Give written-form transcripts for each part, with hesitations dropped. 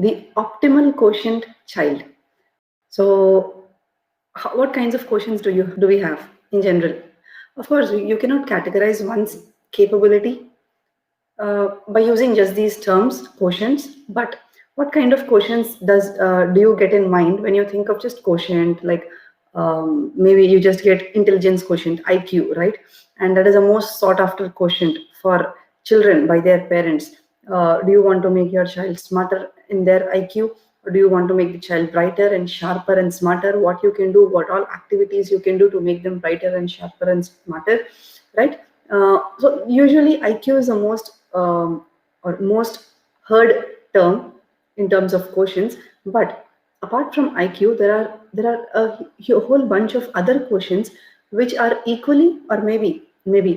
the optimal quotient child. So what kinds of quotients do we have in general? Of course, you cannot categorize one's capability by using just these terms, quotients. But what kind of quotients do you get in mind when you think of just quotient? Like maybe you just get intelligence quotient, IQ, right? And that is the most sought after quotient for children by their parents. Do you want to make your child smarter in their IQ, or do you want to make the child brighter and sharper and smarter? What you can do, what all activities you can do to make them brighter and sharper and smarter, right? So usually IQ is the most heard term in terms of quotients. But apart from IQ, there are a whole bunch of other quotients which are equally or maybe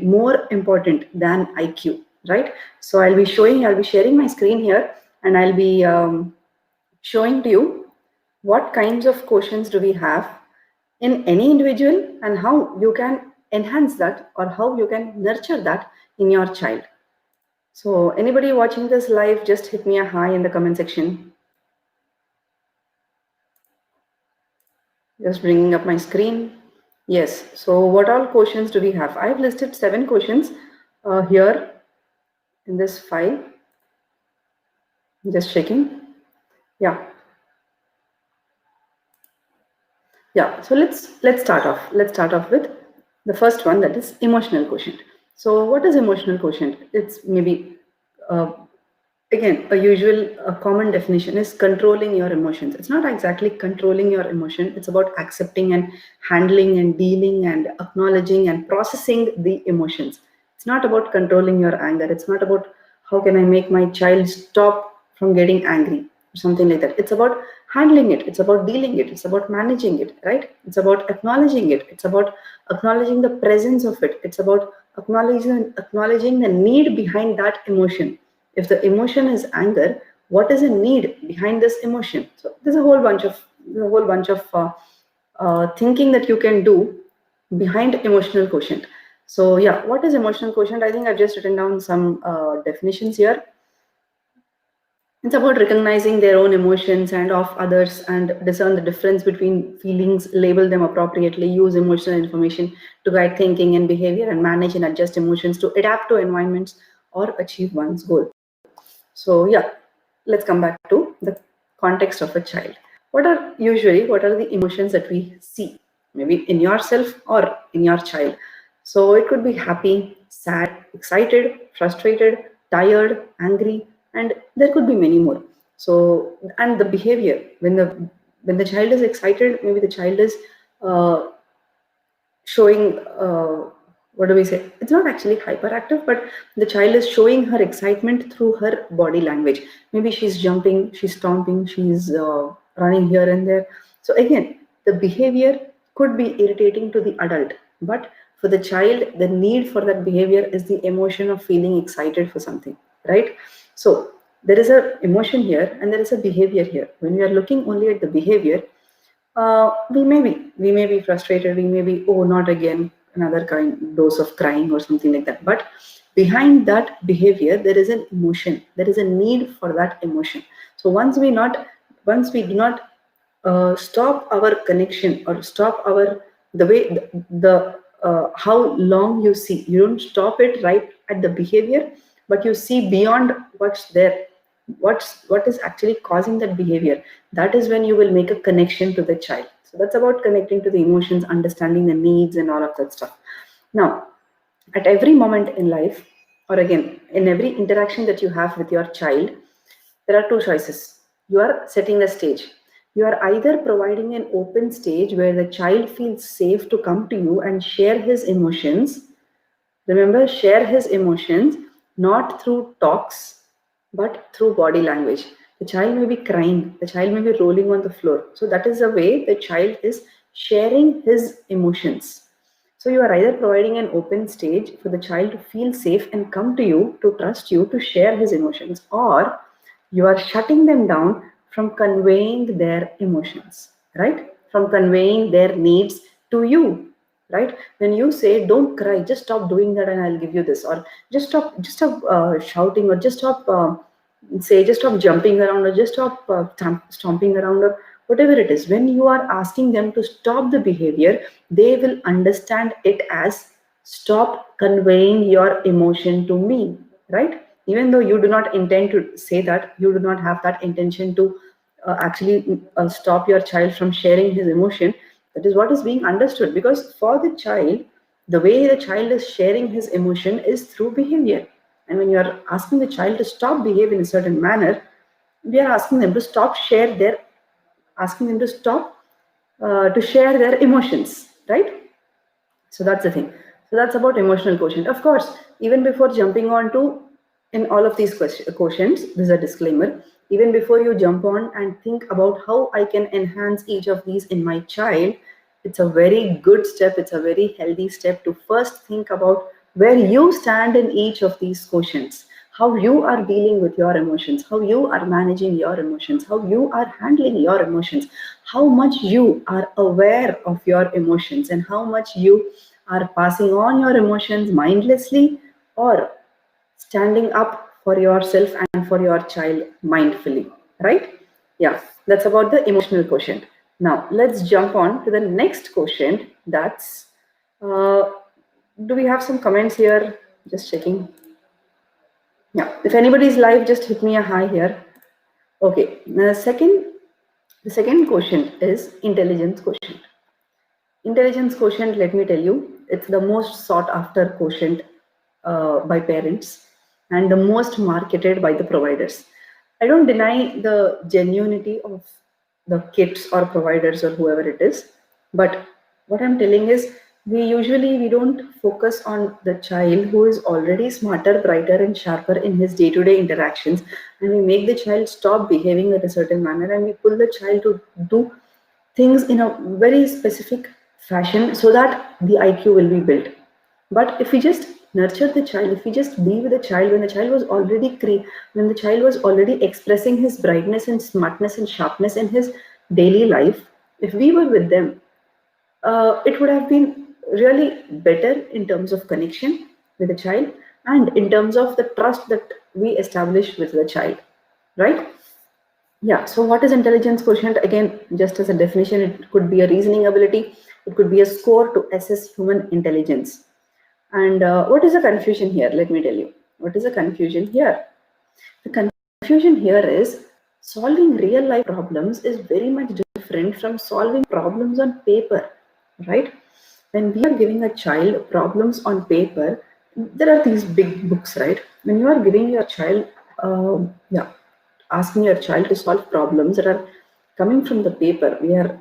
more important than IQ, right? So I'll be sharing my screen here, and I'll be showing to you what kinds of quotients do we have in any individual, and how you can enhance that or how you can nurture that in your child. So anybody watching this live, just hit me a hi in the comment section. Just bringing up my screen. Yes, so what all quotients do we have? I've listed 7 quotients here in this file. Just checking. Yeah, so let's start off. Let's start off with the first one, that is emotional quotient. So what is emotional quotient? It's maybe again, a common definition is controlling your emotions. It's not exactly controlling your emotion. It's about accepting and handling and dealing and acknowledging and processing the emotions. It's not about controlling your anger. It's not about how can I make my child stop from getting angry or something like that. It's about handling it. It's about dealing it. It's about managing it, right? It's about acknowledging it. It's about acknowledging the presence of it. It's about acknowledging the need behind that emotion. If the emotion is anger, what is the need behind this emotion? So there's a whole bunch of thinking that you can do behind emotional quotient. So yeah, what is emotional quotient? I think I've just written down some definitions here. It's about recognizing their own emotions and of others, and discern the difference between feelings, label them appropriately, use emotional information to guide thinking and behavior, and manage and adjust emotions to adapt to environments or achieve one's goal. So yeah, let's come back to the context of a child. What are the emotions that we see, maybe in yourself or in your child? So it could be happy, sad, excited, frustrated, tired, angry, and there could be many more. So, and the behavior, when the child is excited, maybe the child is showing what do we say? It's not actually hyperactive, but the child is showing her excitement through her body language. Maybe she's jumping, she's stomping, she's running here and there. So again, the behavior could be irritating to the adult, but for the child, the need for that behavior is the emotion of feeling excited for something, right? So there is an emotion here and there is a behavior here. When we are looking only at the behavior, we may be frustrated, we may be, oh, not again, another kind dose of crying or something like that. But behind that behavior, there is an emotion, there is a need for that emotion. So once we do not stop our connection or stop the way how long you see, you don't stop it right at the behavior, but you see beyond what's there, what is actually causing that behavior. That is when you will make a connection to the child. So that's about connecting to the emotions, understanding the needs and all of that stuff. Now, at every moment in life, or again in every interaction that you have with your child, there are 2 choices. You are setting the stage. You are either providing an open stage where the child feels safe to come to you and share his emotions. Remember, share his emotions, not through talks, but through body language. The child may be crying, the child may be rolling on the floor. So that is the way the child is sharing his emotions. So you are either providing an open stage for the child to feel safe and come to you, to trust you, to share his emotions, or you are shutting them down from conveying their emotions, right? From conveying their needs to you, right? When you say, don't cry, just stop doing that and I'll give you this, or just stop shouting, or just stop say just stop jumping around, or just stop stomping around, or whatever it is. When you are asking them to stop the behavior, they will understand it as stop conveying your emotion to me, right? Even though you do not intend to say that, you do not have that intention to actually stop your child from sharing his emotion. That is what is being understood, because for the child, the way the child is sharing his emotion is through behavior. And when you are asking the child to stop behave in a certain manner, we are asking them to stop share their, asking them to stop to share their emotions, right? So that's the thing. So that's about emotional quotient. Of course, even before jumping on to in all of these quotients, this is a disclaimer. Even before you jump on and think about how I can enhance each of these in my child, it's a very good step. It's a very healthy step to first think about where you stand in each of these quotients, how you are dealing with your emotions, how you are managing your emotions, how you are handling your emotions, how much you are aware of your emotions, and how much you are passing on your emotions mindlessly, or standing up for yourself and for your child mindfully, right? Yeah, that's about the emotional quotient. Now let's jump on to the next quotient. That's uh, do we have some comments here? Just checking. Yeah, if anybody's live, just hit me a hi here. Okay, the second quotient is intelligence quotient. Intelligence quotient, let me tell you, it's the most sought after quotient by parents, and the most marketed by the providers. I don't deny the genuinity of the kits or providers or whoever it is, but what I'm telling is, we don't focus on the child who is already smarter, brighter, and sharper in his day-to-day interactions, and we make the child stop behaving in a certain manner, and we pull the child to do things in a very specific fashion so that the IQ will be built. But if we just nurture the child, if we just be with the child when the child was already when the child was already expressing his brightness and smartness and sharpness in his daily life, if we were with them, it would have been really better in terms of connection with the child, and in terms of the trust that we establish with the child, right? Yeah, so what is intelligence quotient? Again, just as a definition, it could be a reasoning ability, it could be a score to assess human intelligence. And what is the confusion here? Let me tell you. What is the confusion here? The confusion here is solving real life problems is very much different from solving problems on paper, right? When we are giving a child problems on paper, there are these big books, right? When you are giving your child, yeah, asking your child to solve problems that are coming from the paper, we are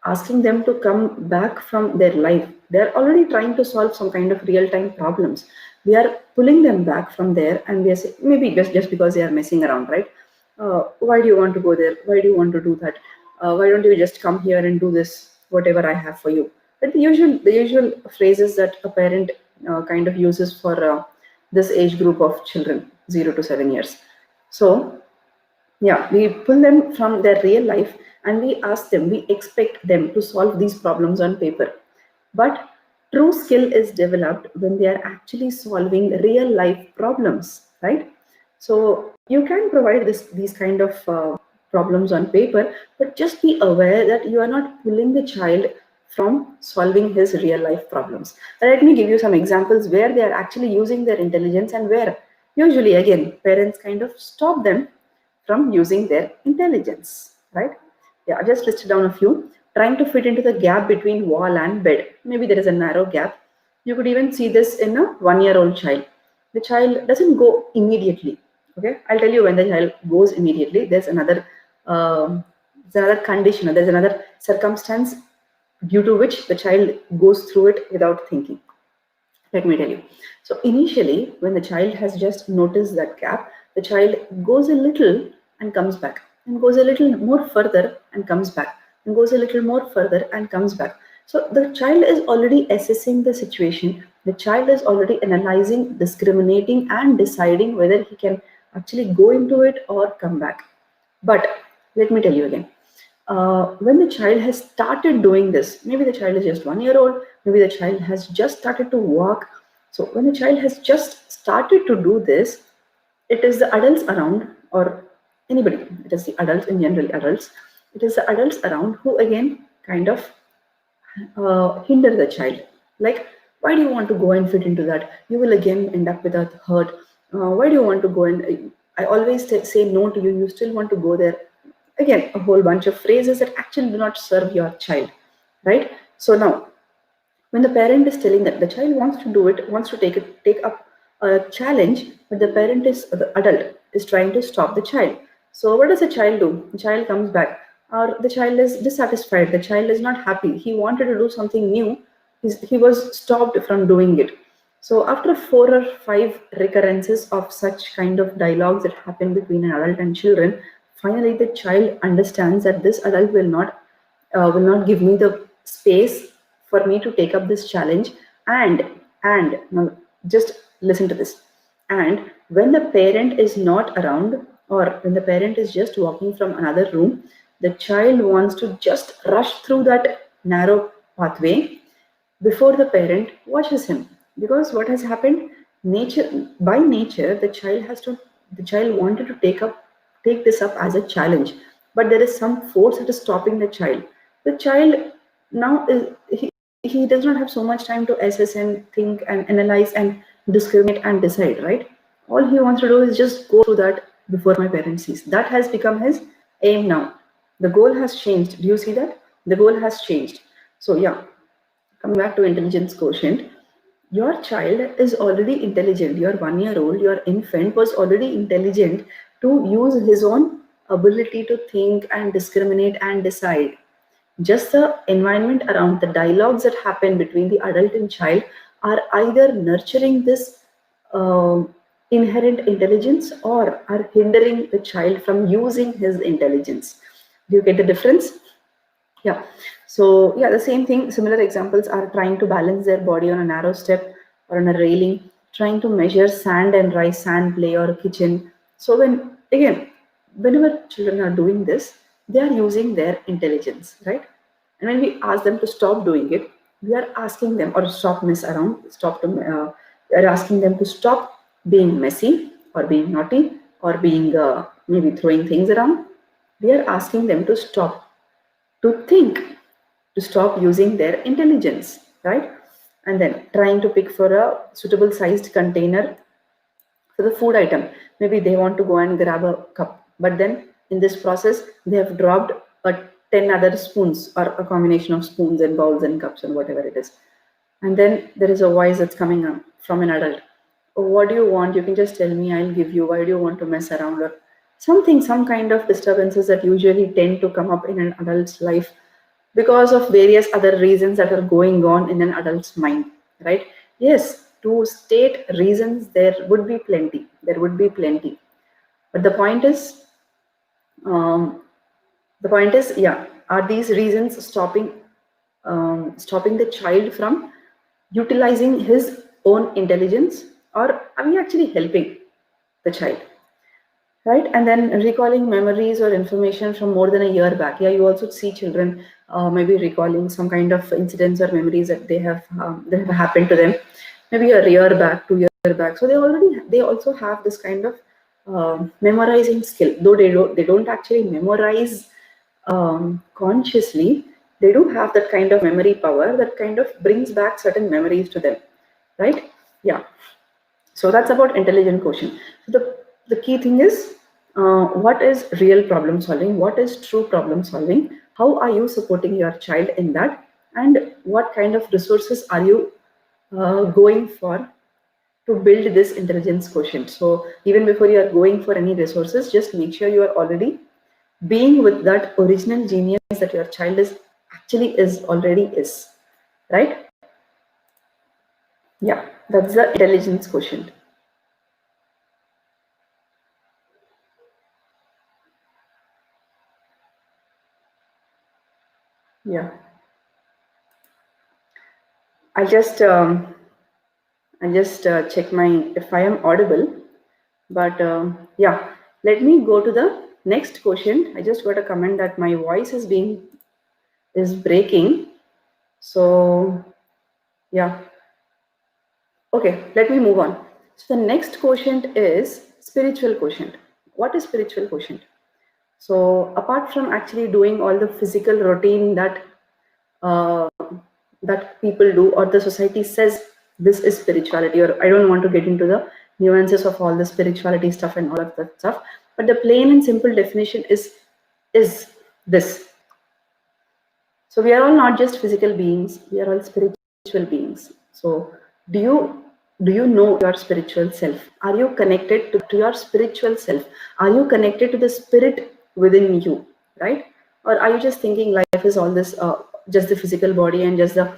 asking them to come back from their life. They're already trying to solve some kind of real-time problems. We are pulling them back from there, and we are saying, maybe just because they are messing around, right? Why do you want to go there? Why do you want to do that? Why don't you just come here and do this, whatever I have for you? But the usual phrases that a parent kind of uses for this age group of children, 0 to 7 years. So yeah, we pull them from their real life, and we ask them, we expect them to solve these problems on paper. But true skill is developed when they are actually solving real life problems, right? So you can provide these kind of problems on paper, but just be aware that you are not pulling the child from solving his real life problems. Let me give you some examples where they are actually using their intelligence, and where usually again parents kind of stop them from using their intelligence, right? Yeah, I just listed down a few. Trying to fit into the gap between wall and bed. Maybe there is a narrow gap. You could even see this in a 1 year old child. The child doesn't go immediately. Okay, I'll tell you when the child goes immediately. There's another condition, there's another circumstance due to which the child goes through it without thinking. Let me tell you. So initially, when the child has just noticed that gap, the child goes a little and comes back, and goes a little more further and comes back, and goes a little more further and comes back. So the child is already assessing the situation. The child is already analyzing, discriminating, and deciding whether he can actually go into it or come back. But let me tell you again, when the child has started doing this, maybe the child is just 1 year old, maybe the child has just started to walk. So when the child has just started to do this, it is the adults around, or anybody, it is the adults in general, adults, it is the adults around who again kind of hinder the child. Like, why do you want to go and fit into that? You will again end up with a hurt. Why do you want to go and I always say no to you. You still want to go there. Again, a whole bunch of phrases that actually do not serve your child, right? So now, when the parent is telling that the child wants to do it, wants to take up a challenge, but the adult is trying to stop the child. So what does the child do? The child comes back, or the child is dissatisfied. The child is not happy. He wanted to do something new. He was stopped from doing it. So after 4 or 5 recurrences of such kind of dialogues that happen between an adult and children, finally the child understands that this adult will not give me the space for me to take up this challenge. And now just listen to this. And when the parent is not around, or when the parent is just walking from another room, the child wants to just rush through that narrow pathway before the parent watches him. Because what has happened, nature, by nature, the child wanted to take this up as a challenge, but there is some force that is stopping the child. The child now he does not have so much time to assess and think and analyze and discriminate and decide, right? All he wants to do is just go through that before my parent sees. That has become his aim now. The goal has changed. Do you see that? The goal has changed. So yeah, coming back to intelligence quotient, your child is already intelligent. Your 1 year old, your infant was already intelligent to use his own ability to think and discriminate and decide. Just the environment around, the dialogues that happen between the adult and child are either nurturing this inherent intelligence or are hindering the child from using his intelligence. Do you get the difference? Yeah. So yeah, the same thing, similar examples are trying to balance their body on a narrow step or on a railing, trying to measure sand and rice sand play or kitchen. So whenever children are doing this, they are using their intelligence, right? And when we ask them to stop doing it, we are asking them, or stop mess around, we are asking them to stop being messy or being naughty or being maybe throwing things around. We are asking them to stop, to think, to stop using their intelligence, right? And then trying to pick for a suitable sized container for the food item. Maybe they want to go and grab a cup, but then in this process, they have dropped a 10 other spoons or a combination of spoons and bowls and cups and whatever it is. And then there is a voice that's coming up from an adult. Oh, what do you want? You can just tell me, I'll give you. Why do you want to mess around? Or something, some kind of disturbances that usually tend to come up in an adult's life because of various other reasons that are going on in an adult's mind, right? Yes, to state reasons, there would be plenty. There would be plenty. But um, yeah, are these reasons stopping the child from utilizing his own intelligence, or are we actually helping the child? Right? And then recalling memories or information from more than a year back. Yeah, you also see children maybe recalling some kind of incidents or memories that have happened to them, maybe a year back, 2 year back. So they also have this kind of memorizing skill, though they don't actually memorize consciously. They do have that kind of memory power that kind of brings back certain memories to them, right? Yeah. So that's about intelligent quotient. So the key thing is, what is real problem solving? What is true problem solving? How are you supporting your child in that? And what kind of resources are you going for to build this intelligence quotient? So even before you are going for any resources, just make sure you are already being with that original genius that your child already is, right? Yeah, that's the intelligence quotient. Yeah, I just check my if I am audible. But yeah, let me go to the next quotient. I just got a comment that my voice is breaking. So yeah, okay, let me move on. So the next quotient is spiritual quotient. what is spiritual quotient? So apart from actually doing all the physical routine uh, that people do or the society says this is spirituality, or I don't want to get into the nuances of all the spirituality stuff and all of that stuff, but the plain and simple definition is this. So we are all not just physical beings, we are all spiritual beings. So do you know your spiritual self? Are you connected to your spiritual self? Are you connected to the spirit within you, right? Or are you just thinking life is all this, just the physical body, and just the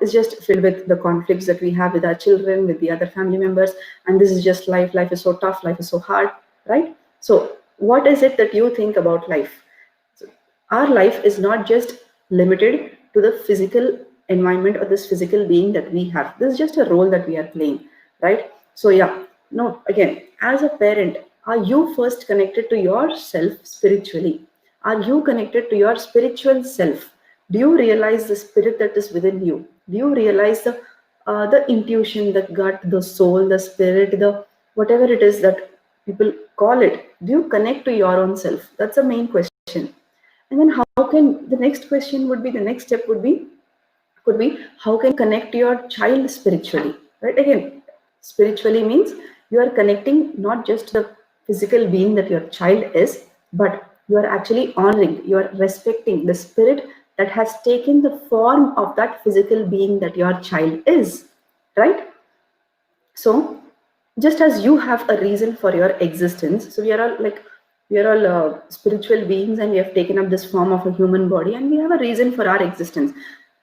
it's just filled with the conflicts that we have with our children, with the other family members, and this is just life. Life is so tough, life is so hard, right? So what is it that you think about life? So our life is not just limited to the physical environment or this physical being that we have. This is just a role that we are playing, right? So yeah, no, again, as a parent, are you first connected to yourself spiritually? Are you connected to your spiritual self? Do you realize the spirit that is within you? Do you realize the intuition, the gut, the soul, the spirit, the whatever it is that people call it? Do you connect to your own self? That's the main question. And then how can the next question would be, the next step would be, could be, how can you connect to your child spiritually? Right? Again, spiritually means you are connecting not just the physical being that your child is, but you are actually honoring, you are respecting the spirit that has taken the form of that physical being that your child is. Right? So just as you have a reason for your existence, so we are all spiritual beings, and we have taken up this form of a human body, and we have a reason for our existence.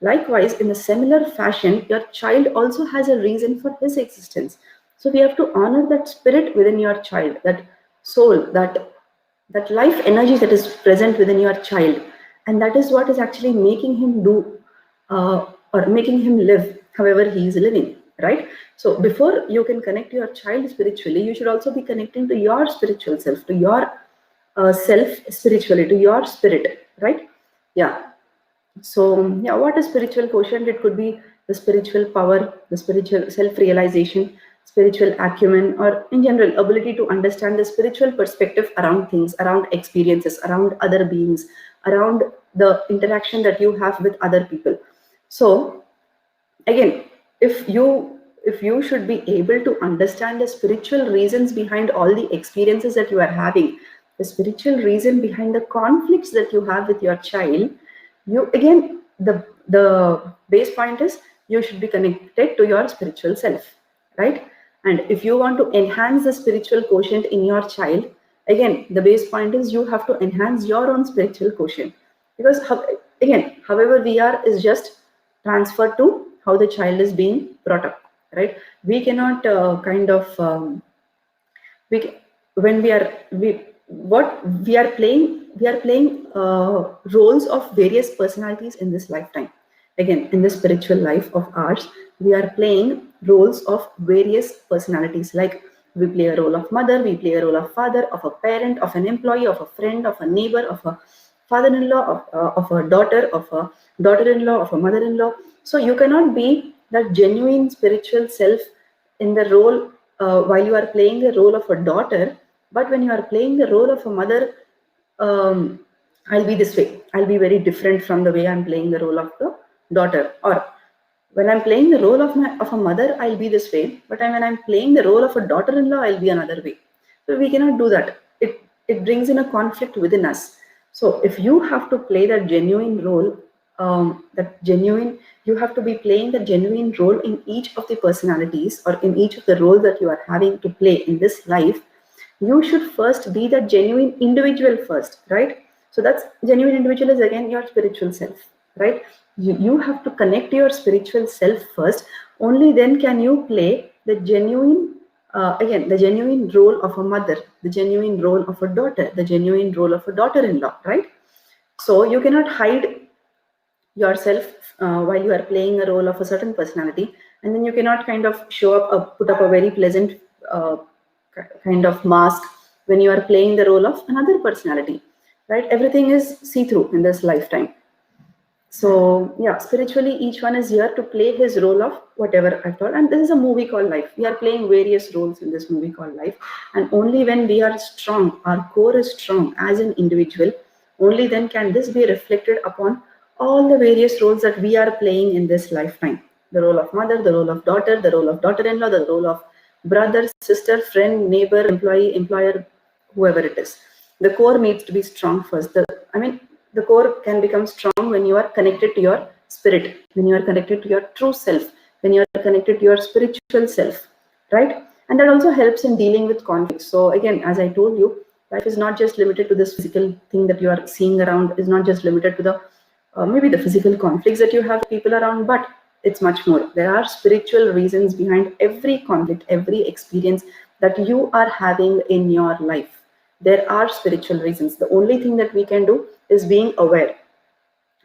Likewise, in a similar fashion, your child also has a reason for his existence. So we have to honor that spirit within your child, that soul, that life energy that is present within your child, and that is what is actually making him do or making him live however he is living, right? So before you can connect your child spiritually, you should also be connecting to your spiritual self, to your self spiritually, to your spirit, right? Yeah. So yeah, what is spiritual quotient? It could be the spiritual power, the spiritual self-realization, spiritual acumen, or in general ability to understand the spiritual perspective around things, around experiences, around other beings, around the interaction that you have with other people. So again, if you should be able to understand the spiritual reasons behind all the experiences that you are having, the spiritual reason behind the conflicts that you have with your child, you again, the base point is you should be connected to your spiritual self, right? And if you want to enhance the spiritual quotient in your child, again, the base point is you have to enhance your own spiritual quotient, because again, however we are is just transferred to how the child is being brought up, right? We cannot kind of we when we what we are playing roles of various personalities in this lifetime. Again, in the spiritual life of ours, we are playing roles of various personalities. Like we play a role of mother, we play a role of father, of a parent, of an employee, of a friend, of a neighbor, of a father-in-law, of a daughter, of a daughter-in-law, of a mother-in-law. So you cannot be that genuine spiritual self in the role while you are playing the role of a daughter, but when you are playing the role of a mother, um, I'll be this way. I'll be very different from the way I'm playing the role of the daughter. Or when I'm playing the role of a mother, I'll be this way. But when I'm playing the role of a daughter-in-law, I'll be another way. So we cannot do that. It brings in a conflict within us. So if you have to play that genuine role, you have to be playing the genuine role in each of the personalities or in each of the roles that you are having to play in this life. You should first be that genuine individual first, right? So that's genuine individual is again your spiritual self, right? You have to connect to your spiritual self first. Only then can you play the genuine again, the genuine role of a mother, the genuine role of a daughter, the genuine role of a daughter-in-law, right? So you cannot hide yourself while you are playing a role of a certain personality, and then you cannot kind of show up put up a very pleasant uh, kind of mask when you are playing the role of another personality, right? Everything is see-through in this lifetime. So yeah, spiritually, each one is here to play his role of whatever I've told. And this is a movie called life. We are playing various roles in this movie called life. And only when we are strong, our core is strong as an individual, only then can this be reflected upon all the various roles that we are playing in this lifetime. The role of mother, the role of daughter, the role of daughter-in-law, the role of brother, sister, friend, neighbor, employee, employer, whoever it is. The core needs to be strong first. The core can become strong when you are connected to your spirit, when you are connected to your true self, when you are connected to your spiritual self, right? And that also helps in dealing with conflicts. So again, as I told you, life is not just limited to this physical thing that you are seeing around, is not just limited to the maybe the physical conflicts that you have with people around, but it's much more. There are spiritual reasons behind every conflict, every experience that you are having in your life. There are spiritual reasons. The only thing that we can do is being aware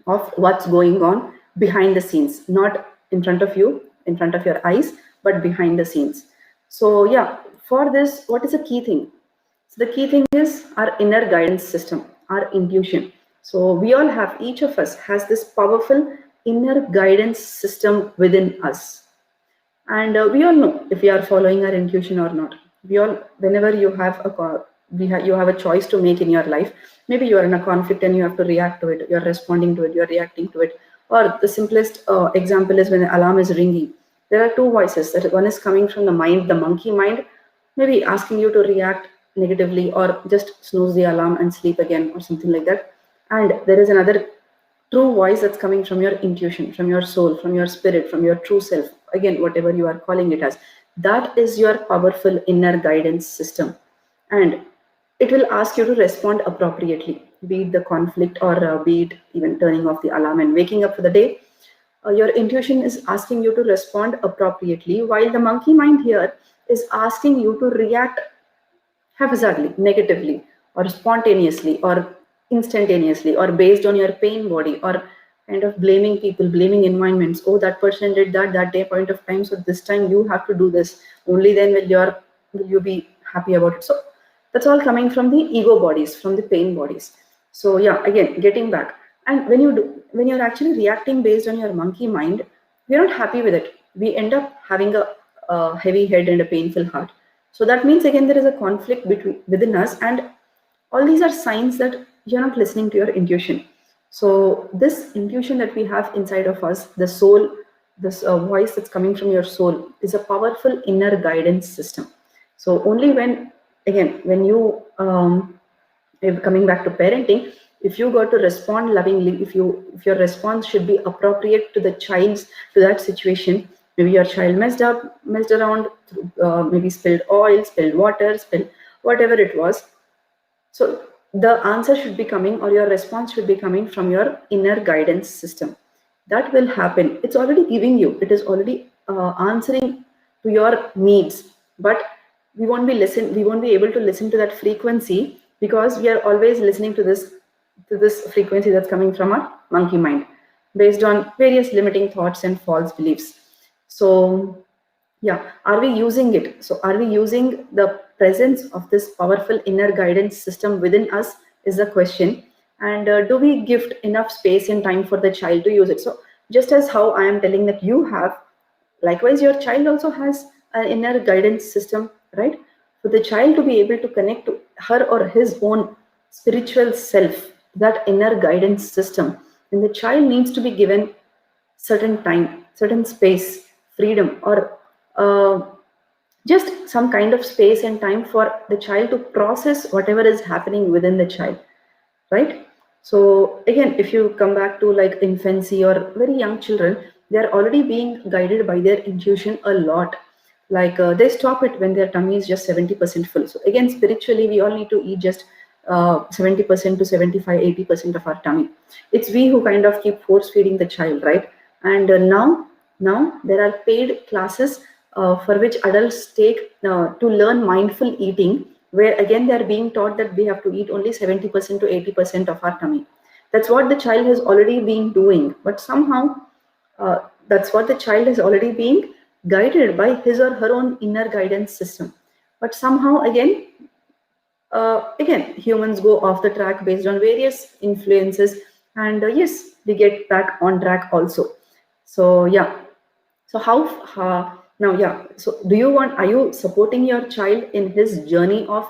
of what's going on behind the scenes, not in front of you, in front of your eyes, but behind the scenes. So yeah, for this, what is the key thing? So the key thing is our inner guidance system, our intuition. So we all have, each of us has this powerful inner guidance system within us. And we all know if we are following our intuition or not. We all, whenever you have you have a choice to make in your life. Maybe you are in a conflict and you have to react to it. You're responding to it. You're reacting to it. Or the simplest example is when the alarm is ringing. There are two voices. That one is coming from the mind, the monkey mind, maybe asking you to react negatively or just snooze the alarm and sleep again or something like that. And there is another true voice that's coming from your intuition, from your soul, from your spirit, from your true self, again whatever you are calling it as. That is your powerful inner guidance system, and it will ask you to respond appropriately, be it the conflict or be it even turning off the alarm and waking up for the day. Your intuition is asking you to respond appropriately, while the monkey mind here is asking you to react haphazardly, negatively, or spontaneously, or instantaneously, or based on your pain body, or kind of blaming people, blaming environments. Oh, that person did that day point of time, so this time you have to do this. Only then will you be happy about it. So that's all coming from the ego bodies, from the pain bodies. So yeah, again, getting back. And when you're actually reacting based on your monkey mind, we're not happy with it. We end up having a heavy head and a painful heart. So that means again there is a conflict between within us, and all these are signs that you're not listening to your intuition. So this intuition that we have inside of us, the soul, this voice that's coming from your soul, is a powerful inner guidance system. So only when, again, when you if coming back to parenting, if you got to respond lovingly, if your response should be appropriate to the child's, to that situation. Maybe your child messed around, maybe spilled oil, spilled water, spilled whatever it was. So the answer should be coming, or your response should be coming from your inner guidance system. That will happen. It's already giving you, it is already answering to your needs. But we won't be able to listen to that frequency, because we are always listening to this frequency that's coming from our monkey mind, based on various limiting thoughts and false beliefs. So yeah, are we using it? So are we using the presence of this powerful inner guidance system within us, is the question. And do we gift enough space and time for the child to use it? So just as how I am telling that you have, likewise your child also has an inner guidance system, right? For the child to be able to connect to her or his own spiritual self, that inner guidance system, then the child needs to be given certain time, certain space, freedom, or uh, just some kind of space and time for the child to process whatever is happening within the child, right? So again, if you come back to like infancy or very young children, they are already being guided by their intuition a lot. Like they stop it when their tummy is just 70% full. So again, spiritually, we all need to eat just 70% to 75, 80% of our tummy. It's we who kind of keep force feeding the child, right? And now there are paid classes for which adults take to learn mindful eating, where again they are being taught that we have to eat only 70% to 80% of our tummy. That's what the child has already been doing, but somehow that's what the child is already being guided by his or her own inner guidance system. But somehow again humans go off the track based on various influences. And yes, we get back on track also. So yeah. So now, yeah. So are you supporting your child in his journey of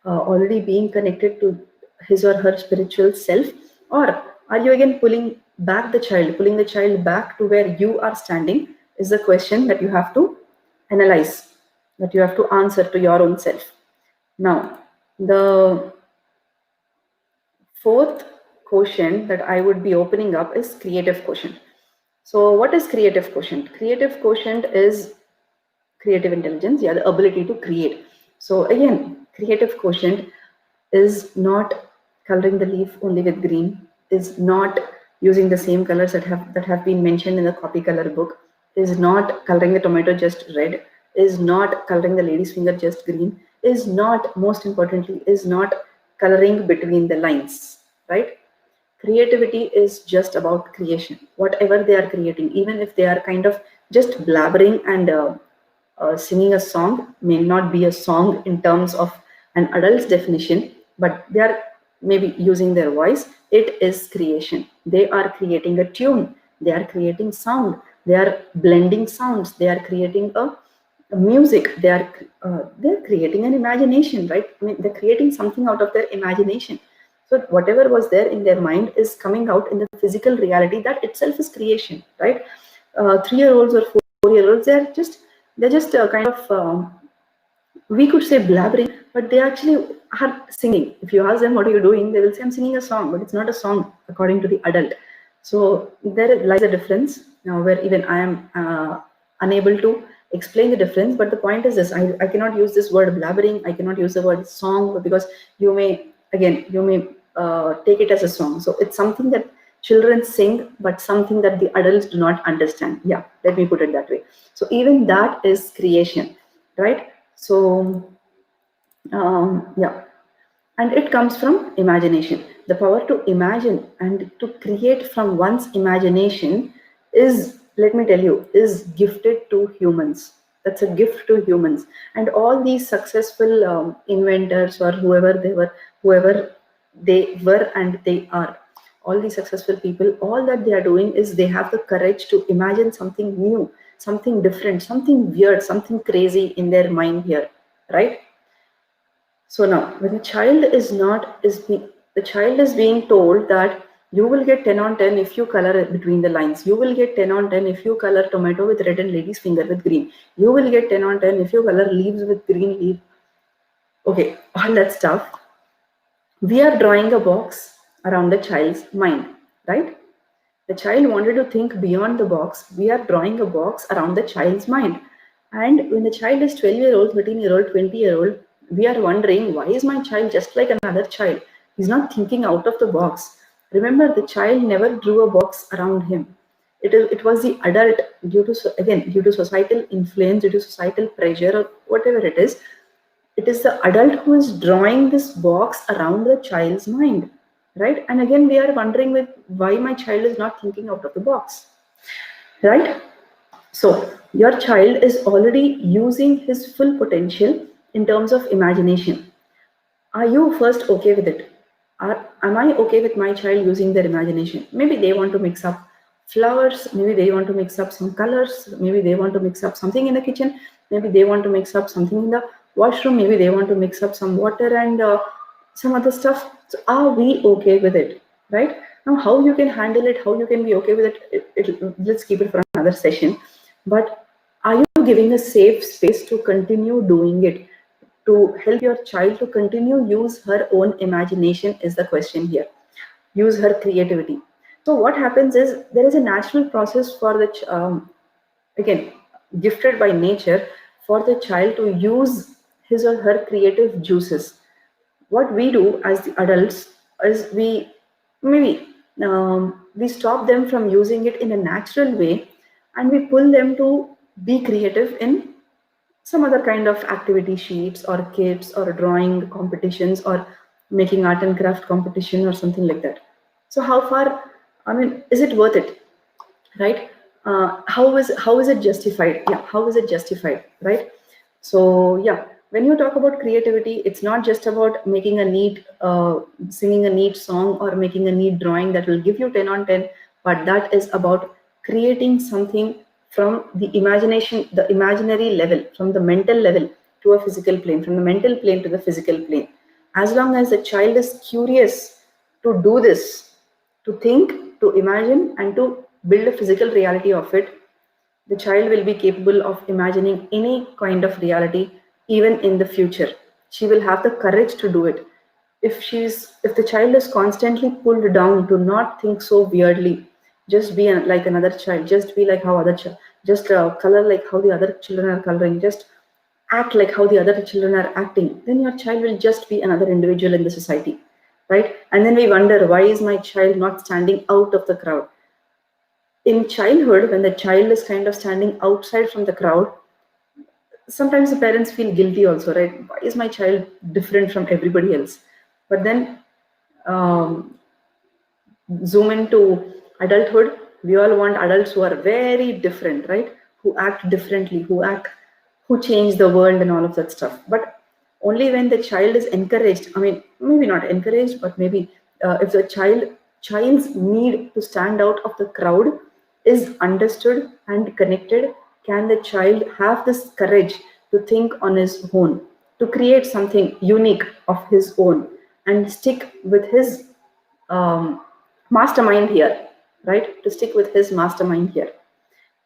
already being connected to his or her spiritual self, or are you again pulling the child back to where you are standing? Is the question that you have to analyze, that you have to answer to your own self. Now, the fourth quotient that I would be opening up is creative quotient. So, what is creative quotient? Creative quotient is creative intelligence, yeah, the ability to create. So again, creative quotient is not coloring the leaf only with green, is not using the same colors that have been mentioned in the copy color book, is not coloring the tomato just red, is not coloring the lady's finger just green, is not, most importantly, is not coloring between the lines, right? Creativity is just about creation. Whatever they are creating, even if they are kind of just blabbering and singing a song, may not be a song in terms of an adult's definition, but they are maybe using their voice. It is creation. They are creating a tune, they are creating sound, they are blending sounds, they are creating a music, they're creating an imagination, right? I mean, they're creating something out of their imagination. So whatever was there in their mind is coming out in the physical reality. That itself is creation, right? 3 year olds or 4 year olds, they're just kind of we could say blabbering, but they actually are singing. If you ask them what are you doing, they will say I'm singing a song, but it's not a song according to the adult. So there lies a difference now, where even I am unable to explain the difference. But the point is this: I cannot use this word blabbering, I cannot use the word song, because you may take it as a song. So it's something that children sing, but something that the adults do not understand. Yeah, let me put it that way. So even that is creation, right? So yeah, and it comes from imagination. The power to imagine and to create from one's imagination is, let me tell you, is gifted to humans. That's a gift to humans. And all these successful inventors, or whoever they were and they are, all these successful people, all that they are doing is they have the courage to imagine something new, something different, something weird, something crazy in their mind here, right? So now, when the child is being told that you will get 10 on 10 if you color it between the lines. You will get 10 on 10 if you color tomato with red and lady's finger with green. You will get 10 on 10 if you color leaves with green leaf. Okay, all that stuff. We are drawing a box around the child's mind, right? The child wanted to think beyond the box. We are drawing a box around the child's mind. And when the child is 12-year-old, 13-year-old, 20-year-old, we are wondering, why is my child just like another child? He's not thinking out of the box. Remember, the child never drew a box around him. It was the adult, due to societal influence, due to societal pressure, or whatever it is. It is the adult who is drawing this box around the child's mind, right? And again, we are wondering with why my child is not thinking out of the box, right? So your child is already using his full potential in terms of imagination. Are you first okay with it? Am I okay with my child using their imagination? Maybe they want to mix up flowers, maybe they want to mix up some colors, maybe they want to mix up something in the kitchen, maybe they want to mix up something in the washroom, maybe they want to mix up some water and some other stuff. So are we okay with it, right? Now, how you can handle it, how you can be okay with it, let's keep it for another session. But are you giving a safe space to continue doing it, to help your child to continue use her own imagination, is the question here. Use her creativity. So what happens is, there is a natural process for the again, gifted by nature, for the child to use his or her creative juices. What we do as the adults is we stop them from using it in a natural way, and we pull them to be creative in some other kind of activity sheets or kits or drawing competitions or making art and craft competition or something like that. So how far, I mean, is it worth it, right? How is it justified? Yeah, how is it justified, right? So yeah, when you talk about creativity, it's not just about making a neat singing a neat song or making a neat drawing that will give you 10 on 10, but that is about creating something from the imagination, the imaginary level, from the mental level to a physical plane, from the mental plane to the physical plane. As long as the child is curious to do this, to think, to imagine, and to build a physical reality of it, the child will be capable of imagining any kind of reality, even in the future. She will have the courage to do it. If the child is constantly pulled down to not think so weirdly, just be like another child, just be like how other just color like how the other children are coloring, just act like how the other children are acting, then your child will just be another individual in the society, right? And then we wonder, why is my child not standing out of the crowd? In childhood, when the child is kind of standing outside from the crowd, sometimes the parents feel guilty also, right? Why is my child different from everybody else? But then um, zoom into adulthood, we all want adults who are very different, right? Who act differently, who change the world and all of that stuff. But only when the child is encouraged, I mean, maybe not encouraged, but maybe if the child's need to stand out of the crowd is understood and connected, can the child have this courage to think on his own, to create something unique of his own, and stick with his um, mastermind here, right? To stick with his mastermind here.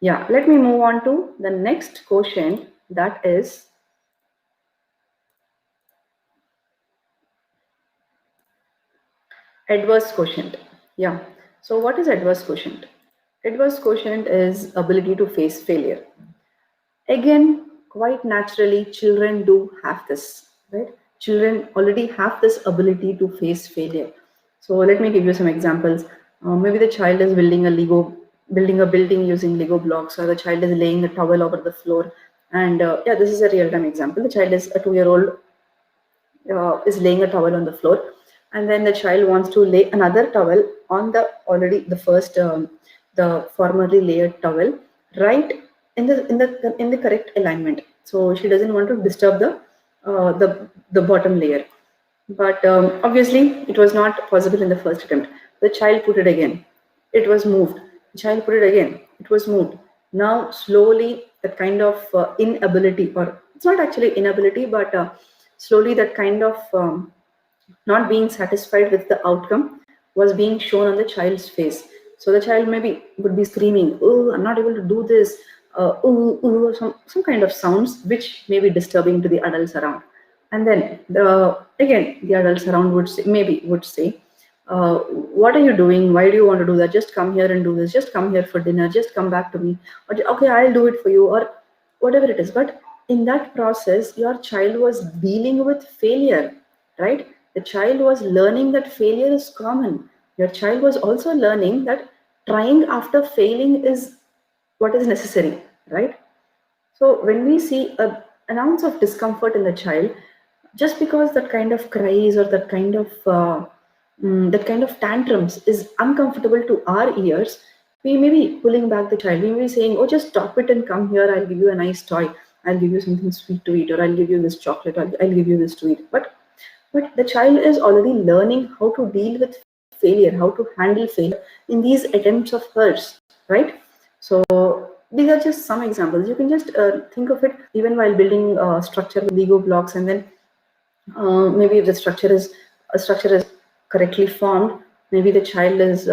Yeah, let me move on to the next quotient, that is adverse quotient. Yeah. So what is adverse quotient? Adverse quotient is ability to face failure. Again, quite naturally, children do have this, right? Children already have this ability to face failure. So let me give you some examples. Maybe the child is building a building using Lego blocks, or the child is laying a towel over the floor. And yeah, this is a real-time example. The child is a 2-year-old, is laying a towel on the floor, and then the child wants to lay another towel on the formerly layered towel, right in the correct alignment. So she doesn't want to disturb the bottom layer. But obviously it was not possible in the first attempt. The child put it again, it was moved. The child put it again, it was moved. Now slowly that kind of inability, or it's not actually inability, but slowly that kind of not being satisfied with the outcome was being shown on the child's face. So the child maybe would be screaming, "Oh, I'm not able to do this." Ooh, ooh, some kind of sounds which may be disturbing to the adults around. And then the adults around would say, "What are you doing? Why do you want to do that? Just come here and do this. Just come here for dinner. Just come back to me. Or, okay, I'll do it for you," or whatever it is. But in that process, your child was dealing with failure, right? The child was learning that failure is common. Your child was also learning that trying after failing is what is necessary, right? So when we see an ounce of discomfort in the child, just because that kind of cries or that kind of tantrums is uncomfortable to our ears, we may be pulling back the child. We may be saying, "Oh, just stop it and come here. I'll give you a nice toy. I'll give you something sweet to eat, or I'll give you this chocolate. I'll give you this to eat." But the child is already learning how to deal with failure, how to handle failure in these attempts of hers, right? So these are just some examples. You can just think of it even while building structure with Lego blocks, and then maybe if the structure is correctly formed, maybe the child is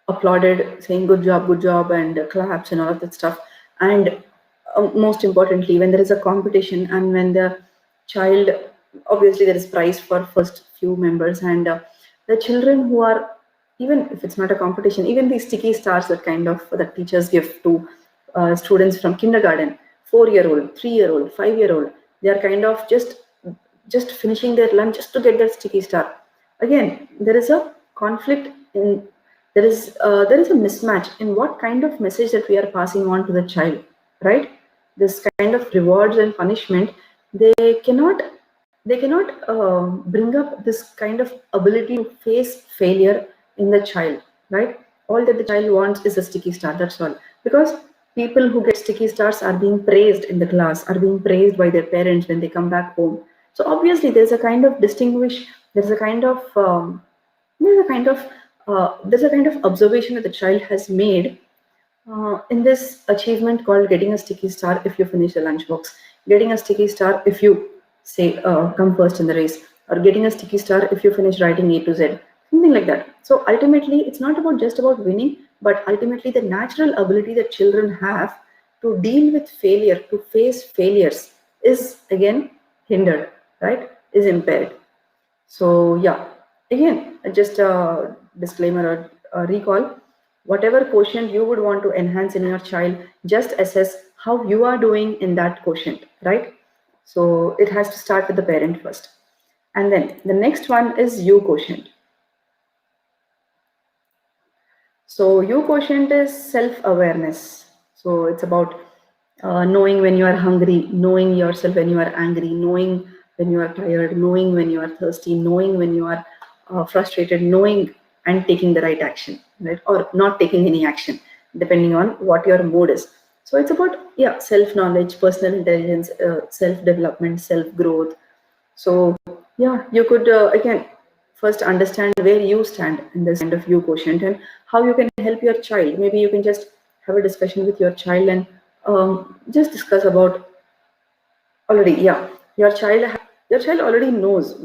applauded, saying good job," and claps and all of that stuff. And most importantly, when there is a competition, and when the child, obviously there is prize for first few members, and the children who are, even if it's not a competition, even these sticky stars that teachers give to students from kindergarten, 4-year-old, 3-year-old, 5-year-old, they are kind of just finishing their lunch just to get that sticky star. Again, there is a conflict in, there is a mismatch in what kind of message that we are passing on to the child, right? This kind of rewards and punishment, they cannot bring up this kind of ability to face failure in the child, right? All that the child wants is a sticky star, that's all. Because people who get sticky stars are being praised in the class, are being praised by their parents when they come back home. So obviously there's a kind of there's a kind of observation that the child has made in this achievement called getting a sticky star if you finish the lunchbox, getting a sticky star if you say come first in the race, or getting a sticky star if you finish writing A to Z, something like that. So ultimately, it's not about just about winning, but ultimately the natural ability that children have to deal with failure, to face failures, is again hindered, right? Is impaired. So yeah, again, just a disclaimer or a recall. Whatever quotient you would want to enhance in your child, just assess how you are doing in that quotient, right? So it has to start with the parent first. And then the next one is U quotient. So U quotient is self-awareness. So it's about knowing when you are hungry, knowing yourself when you are angry, knowing when you are tired, knowing when you are thirsty, knowing when you are frustrated, knowing and taking the right action, right? Or not taking any action, depending on what your mood is. So it's about, yeah, self-knowledge, personal intelligence, self-development, self-growth. So yeah, you could again first understand where you stand in this kind of U quotient and how you can help your child. Maybe you can just have a discussion with your child and just discuss about already. Yeah, your child already knows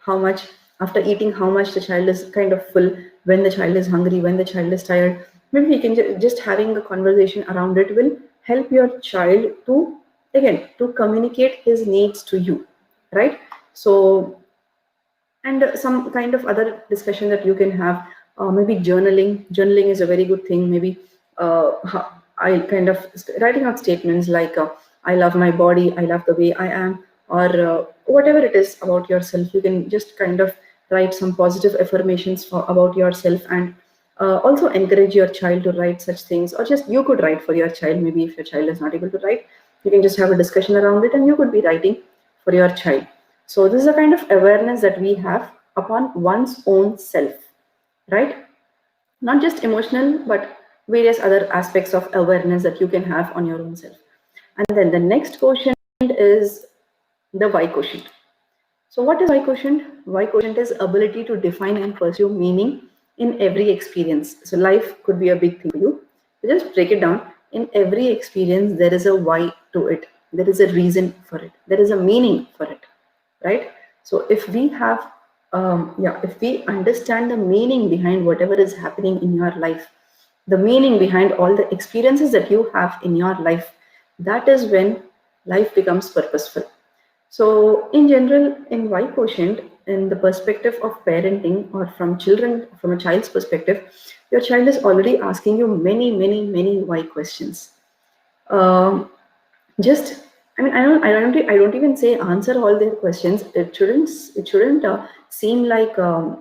how much after eating, how much the child is kind of full, when the child is hungry, when the child is tired. Maybe you can just having a conversation around it will help your child to again to communicate his needs to you, right? So and some kind of other discussion that you can have, maybe journaling is a very good thing. Maybe I kind of writing out statements like I love my body, I love the way I am, or whatever it is about yourself. You can just kind of write some positive affirmations about yourself, and also encourage your child to write such things, or just you could write for your child. Maybe if your child is not able to write, you can just have a discussion around it and you could be writing for your child. So this is a kind of awareness that we have upon one's own self, right? Not just emotional, but various other aspects of awareness that you can have on your own self. And then the next quotient is the Y quotient. So what is Y quotient? Y quotient is ability to define and pursue meaning in every experience. So life could be a big thing for you. So just break it down. In every experience, there is a why to it. There is a reason for it. There is a meaning for it, right? So if we have, if we understand the meaning behind whatever is happening in your life, the meaning behind all the experiences that you have in your life, that is when life becomes purposeful. So in general, in Y quotient, in the perspective of parenting or from children, from a child's perspective, your child is already asking you many, many, many why questions. Just I don't even say answer all their questions. It shouldn't seem like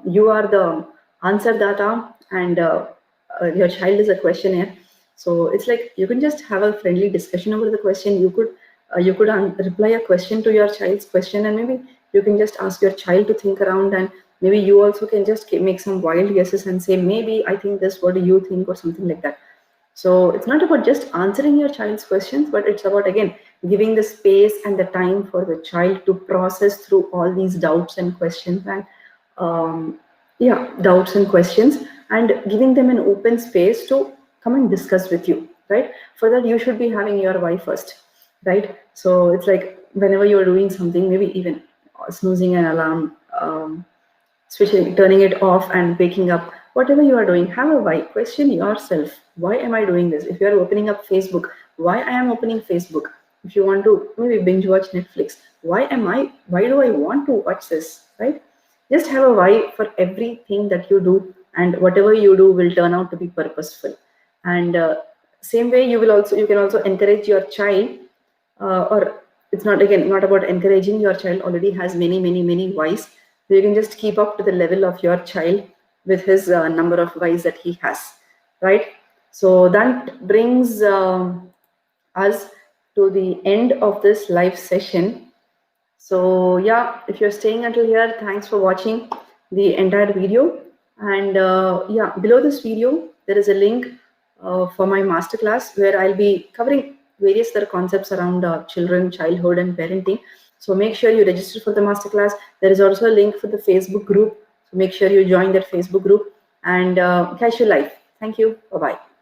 you are the answer data and your child is a questionnaire. So it's like you can just have a friendly discussion over the question. You could reply a question to your child's question, and maybe you can just ask your child to think around, and maybe you also can just make some wild guesses and say, maybe I think this, what do you think, or something like that. So it's not about just answering your child's questions, but it's about, again, giving the space and the time for the child to process through all these doubts and questions, and doubts and questions, and giving them an open space to come and discuss with you, right? For that, you should be having your why first, right? So it's like whenever you're doing something, maybe even snoozing an alarm, switching, turning it off and waking up, whatever you are doing, have a why. Question yourself, why am I doing this? If you are opening up Facebook, why I am opening Facebook? If you want to maybe binge watch Netflix, why do I want to watch this, right? Just have a why for everything that you do, and whatever you do will turn out to be purposeful. And same way, you can also encourage your child, or it's not, again, not about encouraging. Your child already has many, many, many whys, so you can just keep up to the level of your child with his number of whys that he has, right? So that brings us to the end of this live session. So yeah, if you're staying until here, thanks for watching the entire video. And below this video, there is a link for my masterclass where I'll be covering various other concepts around children, childhood, and parenting. So make sure you register for the masterclass. There is also a link for the Facebook group. So make sure you join that Facebook group. and casual life. Thank you. Bye bye.